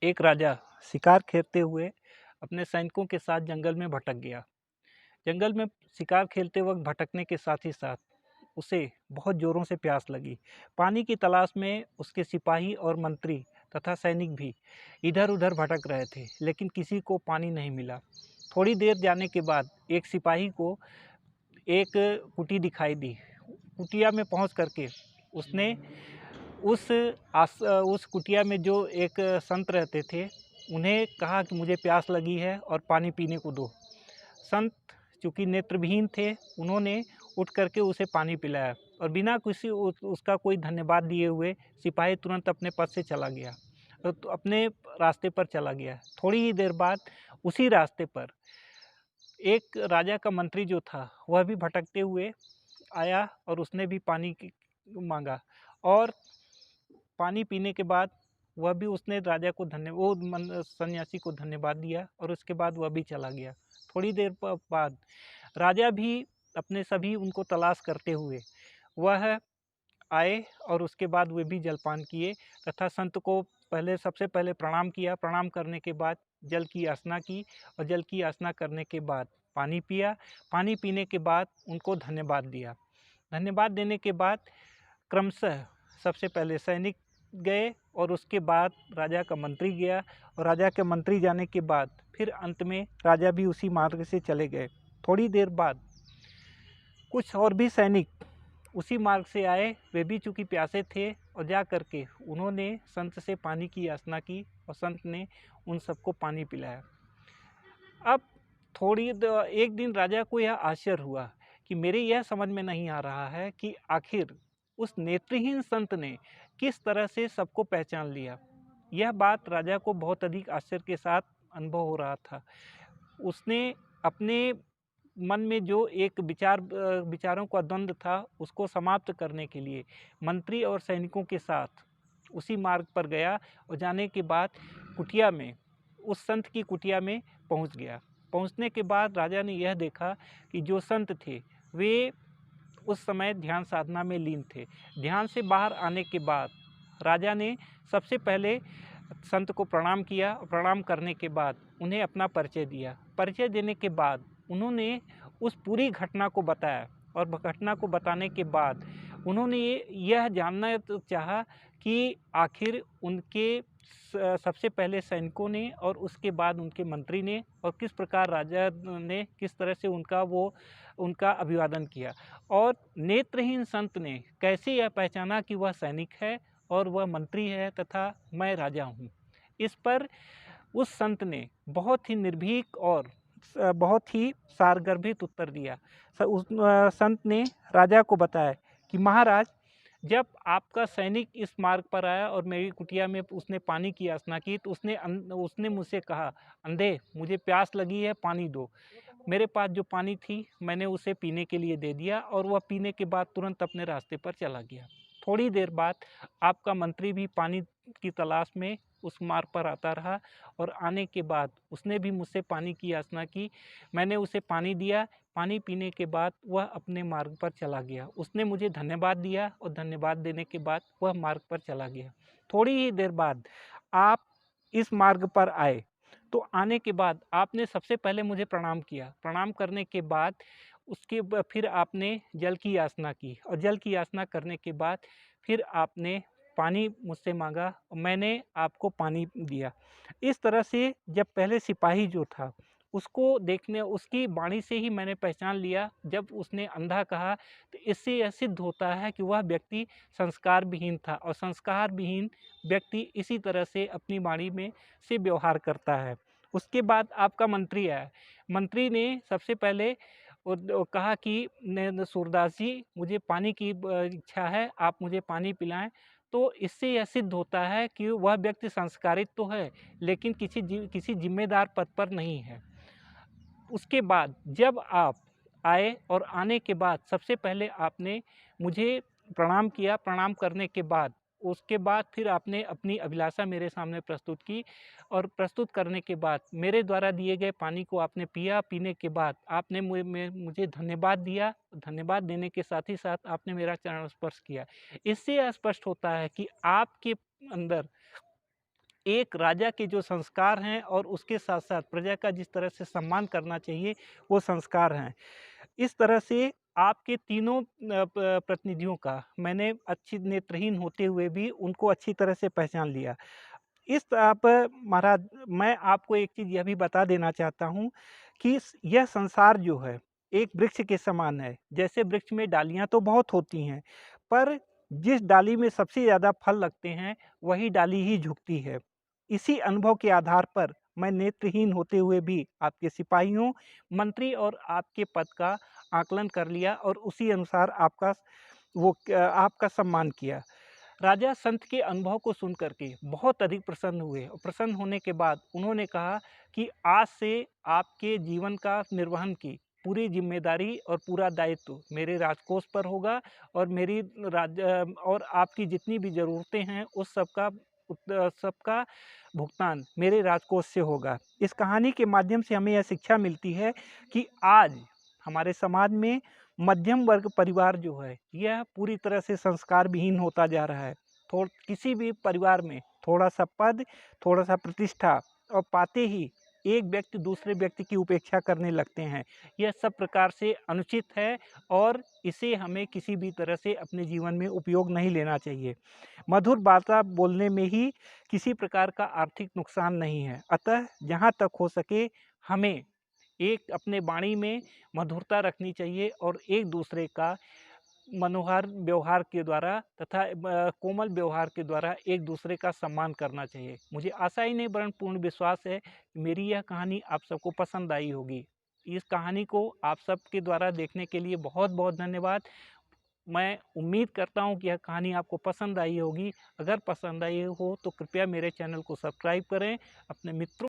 एक राजा शिकार खेलते हुए अपने सैनिकों के साथ जंगल में भटक गया। जंगल में शिकार खेलते वक्त भटकने के साथ ही साथ उसे बहुत ज़ोरों से प्यास लगी। पानी की तलाश में उसके सिपाही और मंत्री तथा सैनिक भी इधर-उधर भटक रहे थे, लेकिन किसी को पानी नहीं मिला। थोड़ी देर जाने के बाद एक सिपाही को एक कुटी दिखाई दी। कुटिया में पहुंच करके उसने उस कुटिया में जो एक संत रहते थे, उन्हें कहा कि मुझे प्यास लगी है और पानी पीने को दो। संत चूँकि नेत्रविहीन थे, उन्होंने उठ करके उसे पानी पिलाया और बिना किसी उसका कोई धन्यवाद दिए हुए सिपाही तुरंत अपने पद से चला गया। तो अपने रास्ते पर चला गया। थोड़ी ही देर बाद उसी रास्ते पर एक राजा का मंत्री जो था, वह भी भटकते हुए आया और उसने भी पानी मांगा और पानी पीने के बाद वह भी उसने राजा को सन्यासी को धन्यवाद दिया और उसके बाद वह भी चला गया। थोड़ी देर बाद राजा भी अपने सभी उनको तलाश करते हुए वह आए और उसके बाद वे भी जलपान किए तथा संत को सबसे पहले प्रणाम किया। प्रणाम करने के बाद जल की याचना की और जल की याचना करने के बाद पानी पिया। पानी पीने के बाद उनको धन्यवाद दिया। धन्यवाद देने के बाद क्रमशः सबसे पहले सैनिक गए और उसके बाद राजा का मंत्री गया और राजा के मंत्री जाने के बाद फिर अंत में राजा भी उसी मार्ग से चले गए। थोड़ी देर बाद कुछ और भी सैनिक उसी मार्ग से आए। वे भी चूँकि प्यासे थे और जा करके उन्होंने संत से पानी की याचना की और संत ने उन सबको पानी पिलाया। अब एक दिन राजा को यह आश्चर्य हुआ कि मेरे यह समझ में नहीं आ रहा है कि आखिर उस नेत्रहीन संत ने किस तरह से सबको पहचान लिया। यह बात राजा को बहुत अधिक आश्चर्य के साथ अनुभव हो रहा था। उसने अपने मन में जो एक विचारों का द्वंद्व था, उसको समाप्त करने के लिए मंत्री और सैनिकों के साथ उसी मार्ग पर गया और जाने के बाद कुटिया में उस संत की कुटिया में पहुंच गया। पहुंचने के बाद राजा ने यह देखा कि जो संत थे वे उस समय ध्यान साधना में लीन थे। ध्यान से बाहर आने के बाद राजा ने सबसे पहले संत को प्रणाम किया। प्रणाम करने के बाद उन्हें अपना परिचय दिया। परिचय देने के बाद उन्होंने उस पूरी घटना को बताया और घटना को बताने के बाद उन्होंने यह जानना चाहा कि आखिर उनके सबसे पहले सैनिकों ने और उसके बाद उनके मंत्री ने और किस प्रकार राजा ने किस तरह से उनका अभिवादन किया और नेत्रहीन संत ने कैसे यह पहचाना कि वह सैनिक है और वह मंत्री है तथा मैं राजा हूँ। इस पर उस संत ने बहुत ही निर्भीक और बहुत ही सारगर्भित उत्तर दिया। उस संत ने राजा को बताया कि महाराज, जब आपका सैनिक इस मार्ग पर आया और मेरी कुटिया में उसने पानी की याचना की तो उसने मुझसे कहा, अंधे मुझे प्यास लगी है, पानी दो। मेरे पास जो पानी थी मैंने उसे पीने के लिए दे दिया और वह पीने के बाद तुरंत अपने रास्ते पर चला गया। थोड़ी देर बाद आपका मंत्री भी पानी की तलाश में उस मार्ग पर आता रहा और आने के बाद उसने भी मुझसे पानी की याचना की। मैंने उसे पानी दिया। पानी पीने के बाद वह अपने मार्ग पर चला गया। उसने मुझे धन्यवाद दिया और धन्यवाद देने के बाद वह मार्ग पर चला गया। थोड़ी ही देर बाद आप इस मार्ग पर आए। तो आने के बाद आपने सबसे पहले मुझे प्रणाम किया। प्रणाम करने के बाद फिर आपने जल की याचना की और जल की याचना करने के बाद फिर आपने पानी मुझसे मांगा और मैंने आपको पानी दिया। इस तरह से जब पहले सिपाही जो था उसकी वाणी से ही मैंने पहचान लिया। जब उसने अंधा कहा तो इससे यह सिद्ध होता है कि वह व्यक्ति संस्कार विहीन था और संस्कार विहीन व्यक्ति इसी तरह से अपनी वाणी में से व्यवहार करता है। उसके बाद आपका मंत्री आया। मंत्री ने सबसे पहले कहा कि सूरदास जी, मुझे पानी की इच्छा है, आप मुझे पानी पिलाएं। तो इससे यह सिद्ध होता है कि वह व्यक्ति संस्कारित तो है लेकिन किसी जिम्मेदार पद पर नहीं है। उसके बाद जब आप आए और आने के बाद सबसे पहले आपने मुझे प्रणाम किया। प्रणाम करने के बाद उसके बाद फिर आपने अपनी अभिलाषा मेरे सामने प्रस्तुत की और प्रस्तुत करने के बाद मेरे द्वारा दिए गए पानी को आपने पिया। पीने के बाद आपने मुझे धन्यवाद दिया। धन्यवाद देने के साथ ही साथ आपने मेरा चरण स्पर्श किया। इससे यह स्पष्ट होता है कि आपके अंदर एक राजा के जो संस्कार हैं और उसके साथ-साथ प्रजा का जिस तरह से सम्मान करना चाहिए, वो संस्कार हैं। इस तरह से आपके तीनों प्रतिनिधियों का मैंने अच्छी नेत्रहीन होते हुए भी उनको अच्छी तरह से पहचान लिया। इस आप महाराज, मैं आपको एक चीज़ यह भी बता देना चाहता हूँ कि यह संसार जो है एक वृक्ष के समान है। जैसे वृक्ष में डालियाँ तो बहुत होती हैं, पर जिस डाली में सबसे ज़्यादा फल लगते हैं वही डाली ही झुकती है। इसी अनुभव के आधार पर मैं नेत्रहीन होते हुए भी आपके सिपाहियों, मंत्री और आपके पद का आकलन कर लिया और उसी अनुसार आपका सम्मान किया। राजा संत के अनुभव को सुन करके बहुत अधिक प्रसन्न हुए और प्रसन्न होने के बाद उन्होंने कहा कि आज से आपके जीवन का निर्वहन की पूरी जिम्मेदारी और पूरा दायित्व मेरे राजकोष पर होगा और और आपकी जितनी भी ज़रूरतें हैं उस सबका भुगतान मेरे राजकोष से होगा। इस कहानी के माध्यम से हमें यह शिक्षा मिलती है कि आज हमारे समाज में मध्यम वर्ग परिवार जो है यह पूरी तरह से संस्कार विहीन होता जा रहा है। किसी भी परिवार में थोड़ा सा पद, थोड़ा सा प्रतिष्ठा और पाते ही एक व्यक्ति दूसरे व्यक्ति की उपेक्षा करने लगते हैं। यह सब प्रकार से अनुचित है और इसे हमें किसी भी तरह से अपने जीवन में उपयोग नहीं लेना चाहिए। मधुर वार्ता बोलने में ही किसी प्रकार का आर्थिक नुकसान नहीं है। अतः जहाँ तक हो सके हमें एक अपने वाणी में मधुरता रखनी चाहिए और एक दूसरे का मनोहार व्यवहार के द्वारा तथा कोमल व्यवहार के द्वारा एक दूसरे का सम्मान करना चाहिए। मुझे आशा ही नहीं वरन पूर्ण विश्वास है कि मेरी यह कहानी आप सबको पसंद आई होगी। इस कहानी को आप सबके द्वारा देखने के लिए बहुत-बहुत धन्यवाद। मैं उम्मीद करता हूँ कि यह कहानी आपको पसंद आई होगी। अगर पसंद आई हो तो कृपया मेरे चैनल को सब्सक्राइब करें, अपने मित्रों